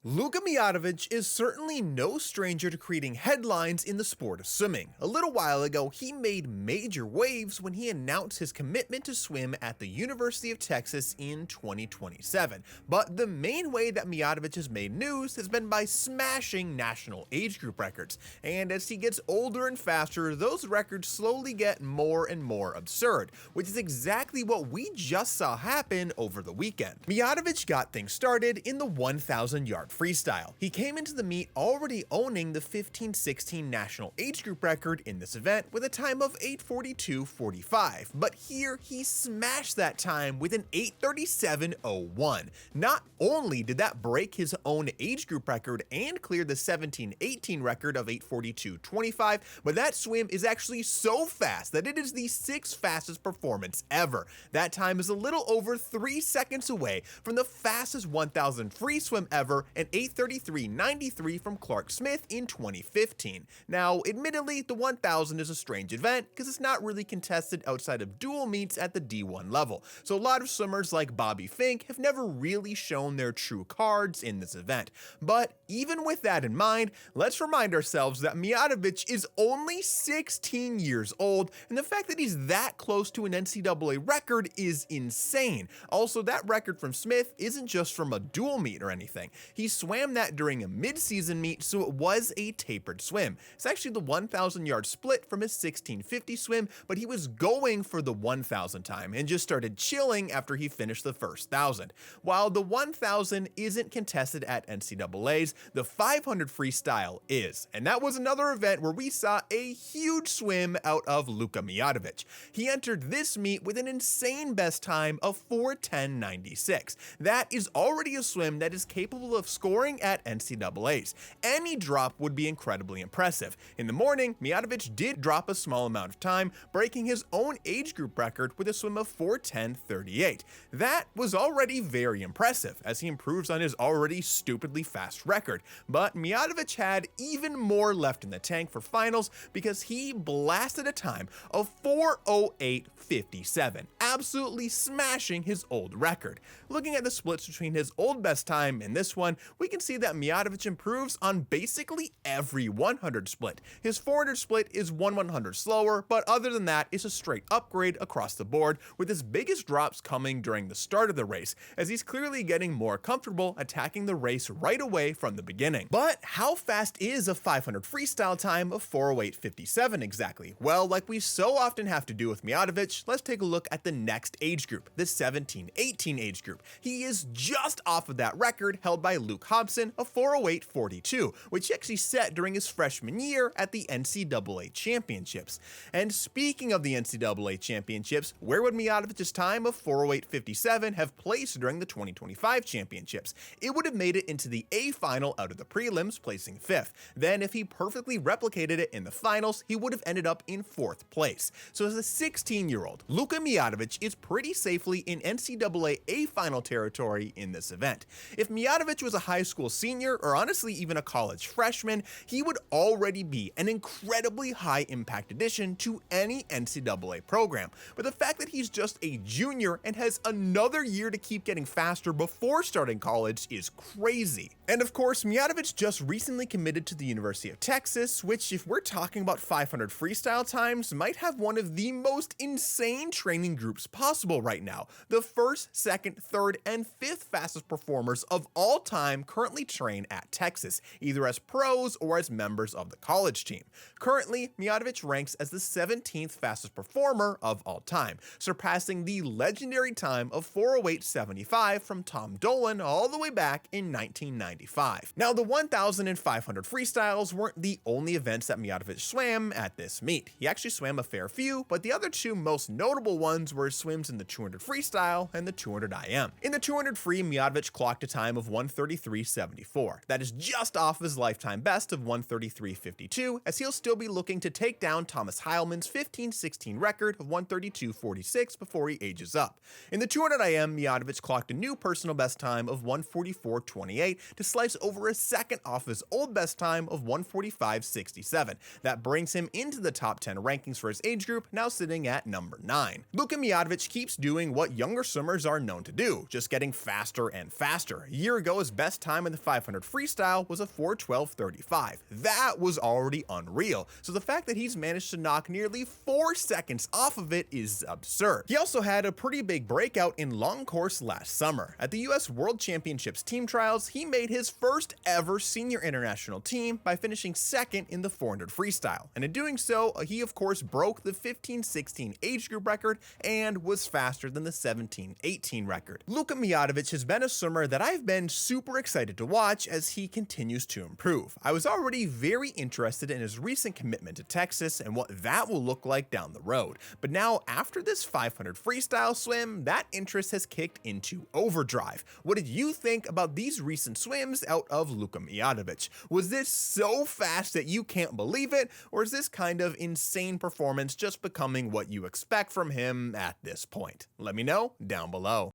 Luka Mijatovic is certainly no stranger to creating headlines in the sport of swimming. A little while ago, he made major waves when he announced his commitment to swim at the University of Texas in 2027. But the main way that Mijatovic has made news has been by smashing national age group records. And as he gets older and faster, those records slowly get more and more absurd, which is exactly what we just saw happen over the weekend. Mijatovic got things started in the 1,000-yard freestyle. He came into the meet already owning the 15-16 national age group record in this event with a time of 8:42.45, but here he smashed that time with an 8:37.01. Not only did that break his own age group record and clear the 17-18 record of 8:42.25, but that swim is actually so fast that it is the 6th fastest performance ever. That time is a little over 3 seconds away from the fastest 1,000 free swim ever, and 8:33.93 from Clark Smith in 2015. Now, admittedly, the 1,000 is a strange event because it's not really contested outside of dual meets at the D1 level, so a lot of swimmers like Bobby Fink have never really shown their true cards in this event. But even with that in mind, let's remind ourselves that Mijatovic is only 16 years old, and the fact that he's that close to an NCAA record is insane. Also, that record from Smith isn't just from a dual meet or anything. He swam that during a mid-season meet, so it was a tapered swim. It's actually the 1,000-yard split from his 16:50 swim, but he was going for the 1,000 time and just started chilling after he finished the first 1,000. While the 1,000 isn't contested at NCAAs, the 500 freestyle is, and that was another event where we saw a huge swim out of Luka Mijatovic. He entered this meet with an insane best time of 4:10.96. That is already a swim that is capable of scoring at NCAAs. Any drop would be incredibly impressive. In the morning, Mijatovic did drop a small amount of time, breaking his own age group record with a swim of 4:10.38. That was already very impressive, as he improves on his already stupidly fast record. But Mijatovic had even more left in the tank for finals because he blasted a time of 4:08.57, absolutely smashing his old record. Looking at the splits between his old best time and this one, we can see that Mijatovic improves on basically every 100 split. His 400 split is 1/100 slower, but other than that, it's a straight upgrade across the board, with his biggest drops coming during the start of the race, as he's clearly getting more comfortable attacking the race right away from the beginning. But how fast is a 500 freestyle time of 4:08.57 exactly? Well, like we so often have to do with Mijatovic, let's take a look at the next age group, the 17-18 age group. He is just off of that record held by Luke Hobson of 4:08.42, which he actually set during his freshman year at the NCAA Championships. And speaking of the NCAA Championships, where would Mijatovic's time of 4:08.57 have placed during the 2025 Championships? It would have made it into the A final out of the prelims, placing 5th. Then, if he perfectly replicated it in the finals, he would have ended up in 4th place. So as a 16-year-old, Luka Mijatovic is pretty safely in NCAA A final territory in this event. If Mijatovic was a high school senior, or honestly even a college freshman, he would already be an incredibly high impact addition to any NCAA program. But the fact that he's just a junior and has another year to keep getting faster before starting college is crazy. And of course, Mijatovic just recently committed to the University of Texas, which, if we're talking about 500 freestyle times, might have one of the most insane training groups possible right now. The 1st, 2nd, 3rd, and 5th fastest performers of all time currently train at Texas, either as pros or as members of the college team. Currently, Mijatovic ranks as the 17th fastest performer of all time, surpassing the legendary time of 4:08.75 from Tom Dolan all the way back in 1995. Now, the 1,000 and 500 freestyles weren't the only events that Mijatovic swam at this meet. He actually swam a fair few, but the other two most notable ones were his swims in the 200 freestyle and the 200 IM. In the 200 free, Mijatovic clocked a time of 1:33.74. That is just off his lifetime best of 1:33.52, as he'll still be looking to take down Thomas Heilmann's 15-16 record of 1:32.46 before he ages up. In the 200 IM, Mijatovic clocked a new personal best time of 1:44.28 to slice over a second off his old best time of 1:45.67. That brings him into the top 10 rankings for his age group, now sitting at number 9. Luka Mijatovic keeps doing what younger swimmers are known to do, just getting faster and faster. A year ago, his best best time in the 500 freestyle was a 4:12.35. That was already unreal, so the fact that he's managed to knock nearly 4 seconds off of it is absurd. He also had a pretty big breakout in long course last summer. At the US World Championships team trials, he made his first ever senior international team by finishing second in the 400 freestyle, and in doing so, he of course broke the 15-16 age group record and was faster than the 17-18 record. Luka Mijatovic has been a swimmer that I've been super excited to watch as he continues to improve. I was already very interested in his recent commitment to Texas and what that will look like down the road, but now after this 500 freestyle swim, that interest has kicked into overdrive. What did you think about these recent swims out of Luka Mijatovic? Was this so fast that you can't believe it, or is this kind of insane performance just becoming what you expect from him at this point? Let me know down below.